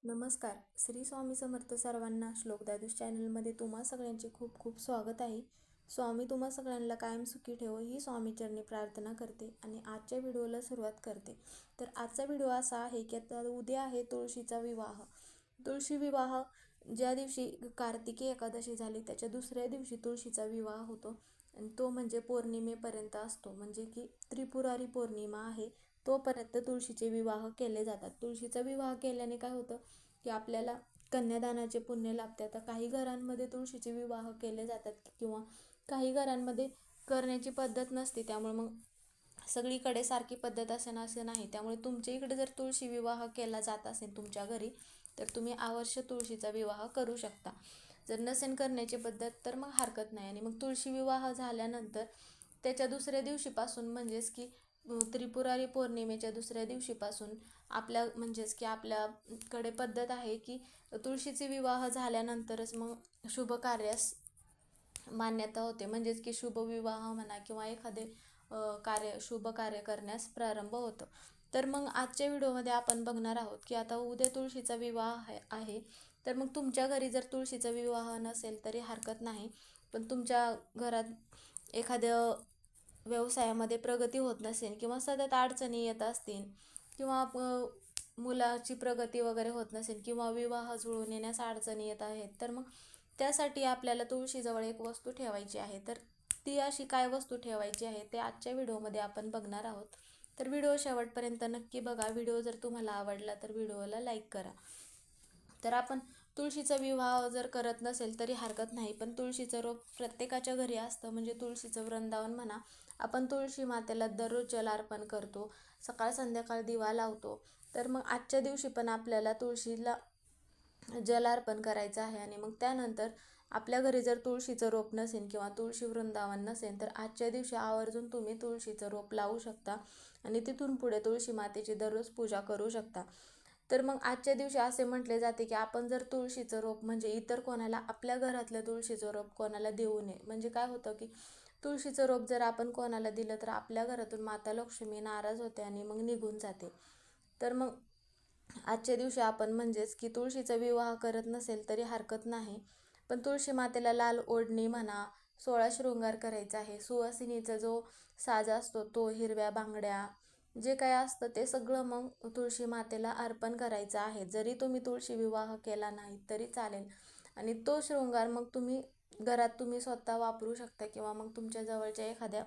नमस्कार. श्री स्वामी समर्थ सर्वांना. श्लोक दादूस चॅनलमध्ये तुम्हा सगळ्यांचे खूप खूप स्वागत आहे. स्वामी तुम्हा सगळ्यांना कायम सुखी ठेवो ही स्वामीचरणी प्रार्थना करते आणि आजच्या व्हिडिओला सुरुवात करते. तर आजचा व्हिडिओ असा आहे की आता उद्या आहे तुळशीचा विवाह. तुळशी विवाह ज्या दिवशी कार्तिकी एकादशी झाली त्याच्या दुसऱ्या दिवशी तुळशीचा विवाह होतो आणि तो म्हणजे पौर्णिमेपर्यंत असतो. म्हणजे की त्रिपुरारी पौर्णिमा आहे तोपर्यंत तुळशीचे विवाह केले जातात. तुळशीचा विवाह केल्याने काय होतं की आपल्याला कन्यादानाचे पुण्य लाभते. आता काही घरांमध्ये तुळशीचे विवाह केले जातात किंवा काही घरांमध्ये करण्याची पद्धत नसते, त्यामुळे मग सगळीकडे सारखी पद्धत असेल असं नाही. त्यामुळे तुमच्या इकडे जर तुळशी विवाह केला जात असेल तुमच्या घरी तर तुम्ही अवश्य तुळशीचा विवाह करू शकता. जर नसेल करण्याची पद्धत तर मग हरकत नाही. आणि मग तुळशी विवाह झाल्यानंतर त्याच्या दुसऱ्या दिवशीपासून म्हणजेच की त्रिपुरारी पौर्णिमेच्या दुसऱ्या दिवशीपासून म्हणजेच की आपल्याकडे पद्धत आहे की तुळशीचे विवाह झाल्यानंतरच मग शुभ कार्यास मान्यता होते. म्हणजेच की शुभ विवाह म्हणा किंवा एखादे शुभ कार्य करण्यास प्रारंभ होतो. तर मग आजच्या व्हिडिओमध्ये आपण बघणार आहोत की आता उद्या तुळशीचा विवाह आहे. तर मग तुमच्या घरी जर तुळशीचा विवाह नसेल तरी हरकत नाही, पण तुमच्या घरात एखाद्या व्यवसायामध्ये प्रगती होत नसेल किंवा सतत अडचणी येत असतील किंवा मुलाची प्रगती वगैरे होत नसेल किंवा विवाह जुळून येण्यास अडचणी येत आहेत, तर मग त्यासाठी आपल्याला तुळशीजवळ एक वस्तू ठेवायची आहे. तर ती अशी काय वस्तू ठेवायची आहे ते आजच्या व्हिडिओमध्ये आपण बघणार आहोत. तर व्हिडिओ शेवटपर्यंत नक्की बघा. व्हिडिओ जर तुम्हाला आवडला तर व्हिडिओला लाईक करा. तर आपण तुळशीचा विवाह जर करत नसेल तरी हरकत नाही, पण तुळशीचं रोप प्रत्येकाच्या घरी असतं. म्हणजे तुळशीचं वृंदावन म्हणा. आपण तुळशी मातेला दररोज जल अर्पण करतो, सकाळ संध्याकाळ दिवा लावतो. तर मग आजच्या दिवशी पण आपल्याला तुळशीला जल अर्पण करायचं आहे. आणि मग त्यानंतर आपल्या घरी जर तुळशीचं रोप नसेल किंवा तुळशी वृंदावन नसेल तर आजच्या दिवशी आवर्जून तुम्ही तुळशीचं रोप लावू शकता आणि तिथून पुढे तुळशी मातेची दररोज पूजा करू शकता. तर मग आजच्या दिवशी असे म्हटले जाते की आपण जर तुळशीचं रोप म्हणजे इतर कोणाला आपल्या घरातलं तुळशीचं रोप कोणाला देऊ नये. म्हणजे काय होतं की तुळशीचं रोप जर आपण कोणाला दिलं तर आपल्या घरातून माता लक्ष्मी नाराज होते आणि मग निघून जाते. तर मग आजच्या दिवशी आपण म्हणजेच की तुळशीचा विवाह करत नसेल तरी हरकत नाही, पण तुळशी मातेला लाल ओढणी म्हणा, 16 शृंगार करायचा आहे. सुवासिनीचा जो साज असतो तो, हिरव्या बांगड्या, जे काय असतं ते सगळं मग तुळशी मातेला अर्पण करायचं आहे. जरी तुम्ही तुळशी विवाह केला नाही तरी चालेल. आणि तो शृंगार मग तुम्ही स्वतः वापरू शकता किंवा मग तुमच्या जवळच्या एखाद्या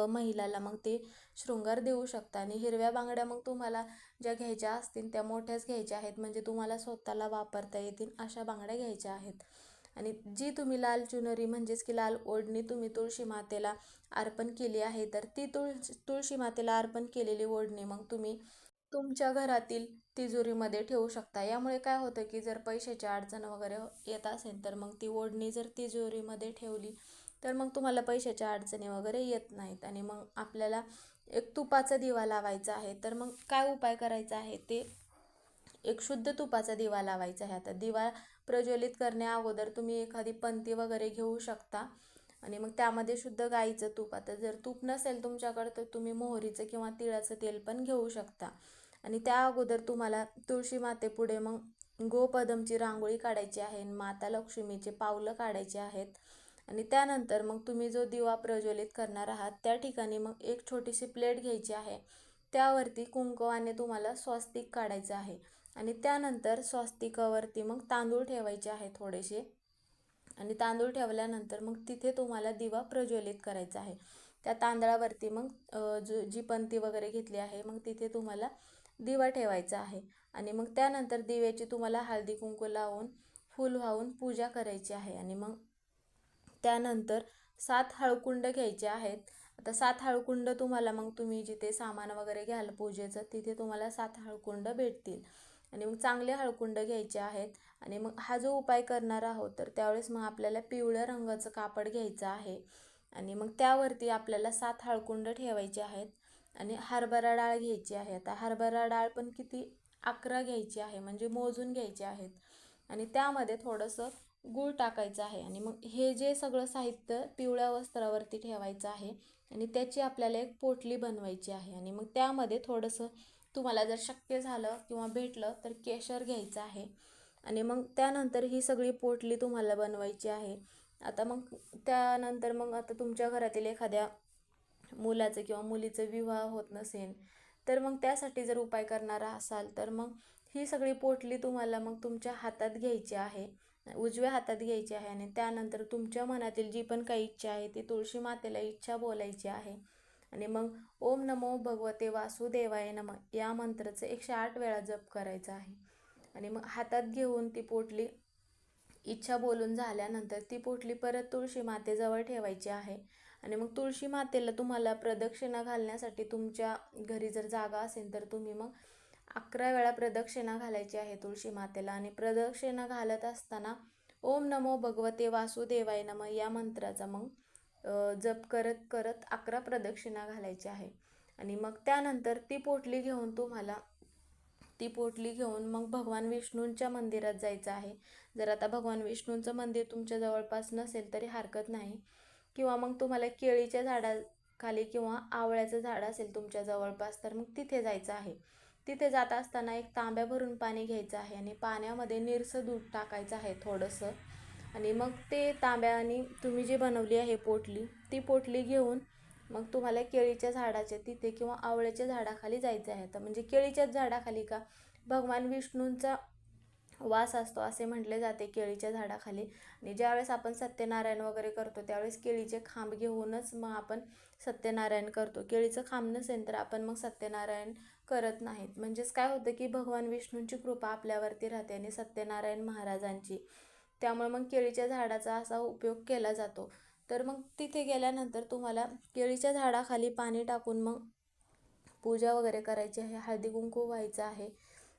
महिलाला मग ते शृंगार देऊ शकता. आणि हिरव्या बांगड्या मग तुम्हाला ज्या घ्यायच्या असतील त्या मोठ्याच घ्यायच्या आहेत, म्हणजे तुम्हाला स्वतःला वापरता येतील अशा बांगड्या घ्यायच्या आहेत. आणि जी तुम्ही लाल चुनरी म्हणजेच की लाल ओढणी तुम्ही तुळशी मातेला अर्पण केली आहे, तर ती तुळशी मातेला अर्पण केलेली ओढणी मग तुम्ही तुमच्या घरातील तिजोरीमध्ये ठेवू शकता. यामुळे काय होतं की जर पैशाची अडचण वगैरे येत असेल तर मग ती ओढणी जर तिजोरीमध्ये ठेवली तर मग तुम्हाला पैशाच्या अडचणी वगैरे येत नाहीत. आणि मग आपल्याला एक तुपाचा दिवा लावायचा आहे. तर मग काय उपाय करायचा आहे ते, एक शुद्ध तुपाचा दिवा लावायचा आहे. आता दिवा प्रज्वलित करण्या अगोदर तुम्ही एखादी पंती वगैरे घेऊ शकता आणि मग त्यामध्ये शुद्ध गाईचं तूप, आता जर तूप नसेल तुमच्याकडे तर तुम्ही मोहरीचं किंवा तिळाचं तेल पण घेऊ शकता. आणि त्या अगोदर तुम्हाला तुळशी मातेपुढे मग गोपदमची रांगोळी काढायची आहे, माता लक्ष्मीचे पावलं काढायचे आहेत. आणि त्यानंतर मग तुम्ही जो दिवा प्रज्वलित करणार आहात त्या ठिकाणी मग एक छोटीशी प्लेट घ्यायची आहे, त्यावरती कुंकवाने तुम्हाला स्वस्तिक काढायचं आहे. आणि त्यानंतर स्वस्तिकावरती मग तांदूळ ठेवायचे आहे थोडेसे. आणि तांदूळ ठेवल्यानंतर मग तिथे तुम्हाला दिवा प्रज्वलित करायचा आहे. त्या तांदळावरती मग जी पंती वगैरे घेतली आहे मग तिथे तुम्हाला दिवा ठेवायचा आहे. आणि मग त्यानंतर दिव्याची तुम्हाला हळदी कुंकू लावून फूल वाहून पूजा करायची आहे. आणि मग त्यानंतर 7 हळकुंड घ्यायचे आहेत. आता 7 हळकुंड तुम्हाला मग तुम्ही जिथे सामान वगैरे घ्याल पूजेचं तिथे तुम्हाला 7 हळकुंड भेटतील. आणि मग चांगले हळकुंड घ्यायचे आहेत. आणि मग हा जो उपाय करणार आहोत तर त्यावेळेस मग आपल्याला पिवळ्या रंगाचं कापड घ्यायचं आहे. आणि मग त्यावरती आपल्याला 7 हळकुंड ठेवायचे आहेत. आणि हरभरा डाळ घ्यायची आहे. आता हरभरा डाळ पण किती 11 घ्यायची आहे, म्हणजे मोजून घ्यायचे आहेत. आणि त्यामध्ये थोडंसं गूळ टाकायचं आहे. आणि मग हे जे सगळं साहित्य पिवळ्या वस्त्रावरती ठेवायचं आहे आणि त्याची आपल्याला एक पोटली बनवायची आहे. आणि मग त्यामध्ये थोडंसं तुम्हाला जर शक्य झालं किंवा भेटलं तर केशर घ्यायचं आहे. आणि मग त्यानंतर ही सगळी पोटली तुम्हाला बनवायची आहे. आता मग त्यानंतर मग आता तुमच्या घरातील एखाद्या मुलाचं किंवा मुलीचं विवाह होत नसेल तर मग त्यासाठी जर उपाय करणारा असाल तर मग ही सगळी पोटली तुम्हाला मग तुमच्या हातात घ्यायची आहे, उजव्या हातात घ्यायची आहे. आणि त्यानंतर तुमच्या मनातील जी पण काही इच्छा आहे ती तुळशी मातेला इच्छा बोलायची आहे. आणि मग ओम नमो भगवते वासुदेवाय नमः या मंत्राचं 108 वेळा जप करायचा आहे. आणि मग हातात घेऊन ती पोटली इच्छा बोलून झाल्यानंतर ती पोटली परत तुळशी मातेजवळ ठेवायची आहे. आणि मग तुळशी मातेला तुम्हाला प्रदक्षिणा घालण्यासाठी तुमच्या घरी जर जागा असेल तर तुम्ही मग 11 वेळा प्रदक्षिणा घालायची आहे तुळशी मातेला. आणि प्रदक्षिणा घालत असताना ओम नमो भगवते वासुदेवाय नमः या मंत्राचा मग जप करत करत 11 प्रदक्षिणा घालायची आहे. आणि मग त्यानंतर ती पोटली घेऊन मग भगवान विष्णूंच्या मंदिरात जायचं आहे. जर आता भगवान विष्णूंचं मंदिर तुमच्या जवळपास नसेल तरी हरकत नाही, किंवा मग तुम्हाला केळीच्या झाडाखाली किंवा आवळ्याचं झाड असेल तुमच्या जवळपास तर मग तिथे जायचं आहे. तिथे जात असताना एक तांब्या भरून पाणी घ्यायचं आहे आणि पाण्यामध्ये निरसं दूध टाकायचं आहे थोडंसं. आणि मग ते तांब्याने तुम्ही जी बनवली आहे पोटली ती पोटली घेऊन मग तुम्हाला केळीच्या झाडाच्या तिथे किंवा आवळ्याच्या झाडाखाली जायचं आहे. तर म्हणजे केळीच्याच झाडाखाली का, भगवान विष्णूंचा वास असतो असे म्हटले जाते केळीच्या झाडाखाली. आणि ज्यावेळेस आपण सत्यनारायण वगैरे करतो त्यावेळेस केळीचे खांब घेऊनच मग आपण सत्यनारायण करतो. केळीचं खांब नसेल तर आपण मग सत्यनारायण करत नाहीत. म्हणजेच काय होतं की भगवान विष्णूंची कृपा आपल्यावरती राहते आणि सत्यनारायण महाराजांची. त्यामुळे मग केळीच्या झाडाचा असा उपयोग केला जातो. तर मग तिथे गेल्यानंतर तुम्हाला केळीच्या झाडाखाली पाणी टाकून मग पूजा वगैरे करायची आहे, हळदी कुंकू व्हायचं आहे.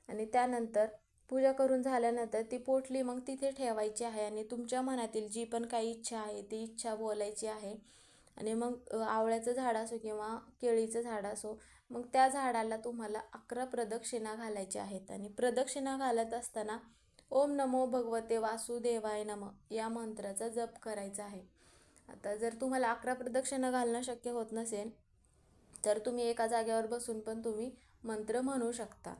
आणि त्यानंतर पूजा करून झाल्यानंतर ती पोटली मग तिथे ठेवायची आहे. आणि तुमच्या मनातील जी पण काही इच्छा आहे ती इच्छा बोलायची आहे. आणि मग आवळ्याचं झाड असो किंवा केळीचं झाड असो मग त्या झाडाला तुम्हाला 11 प्रदक्षिणा घालायच्या आहेत. आणि प्रदक्षिणा घालत असताना ओम नमो भगवते वासुदेवाय नमः या मंत्राचा जप करायचा आहे. आता जर तुम्हाला 11 प्रदक्षिणा घालणं शक्य होत नसेल तर तुम्ही एका जागेवर बसून पण तुम्ही मंत्र म्हणू शकता.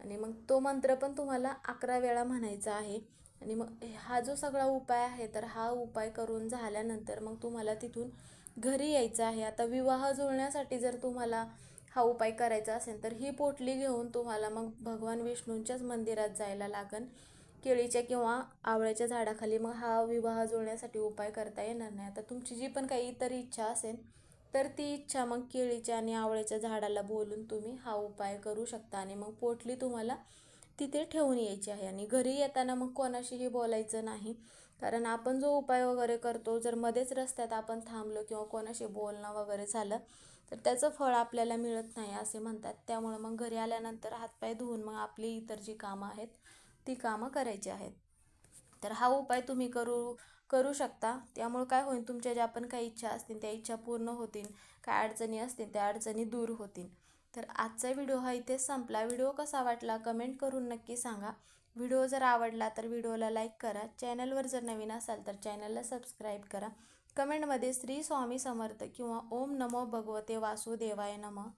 आणि मग तो मंत्र पण तुम्हाला 11 वेळा म्हणायचा आहे. आणि मग हा जो सगळा उपाय आहे तर हा उपाय करून झाल्यानंतर मग तुम्हाला तिथून घरी यायचं आहे. आता विवाह जुळण्यासाठी जर तुम्हाला हा उपाय करायचा असेल तर ही पोटली घेऊन तुम्हाला मग भगवान विष्णूंच्याच मंदिरात जायला लागेल. केळीच्या किंवा आवळ्याच्या झाडाखाली मग हा विवाह जुळण्यासाठी उपाय करता येणार नाही. आता तुमची जी पण काही इतर इच्छा असेल तर ती इच्छा मग केळीच्या आणि आवळ्याच्या झाडाला बोलून तुम्ही हा उपाय करू शकता. आणि मग पोटली तुम्हाला तिथे ठेवून यायची आहे. आणि घरी येताना मग कोणाशीही बोलायचं नाही, कारण आपण जो उपाय वगैरे करतो जर मध्येच रस्त्यात आपण थांबलो किंवा कोणाशी बोलणं वगैरे झालं तर त्याचं फळ आपल्याला मिळत नाही असे म्हणतात. त्यामुळं मग घरी आल्यानंतर हातपाय धुवून मग आपली इतर जी कामं आहेत ती कामं करायची आहेत. तर हा उपाय तुम्ही करू शकता. त्यामुळे काय होईल, तुमच्या ज्या पण काही इच्छा असतील त्या इच्छा पूर्ण होतील, काय अडचणी असतील त्या अडचणी दूर होतील. तर आजचा व्हिडिओ हा इथेच संपला. व्हिडिओ कसा वाटला कमेंट करून नक्की सांगा. व्हिडिओ जर आवडला तर व्हिडिओला लाईक करा. चॅनलवर जर नवीन असाल तर चॅनलला सबस्क्राईब करा. कमेंटमध्ये श्री स्वामी समर्थ किंवा ओम नमो भगवते वासुदेवाय नमः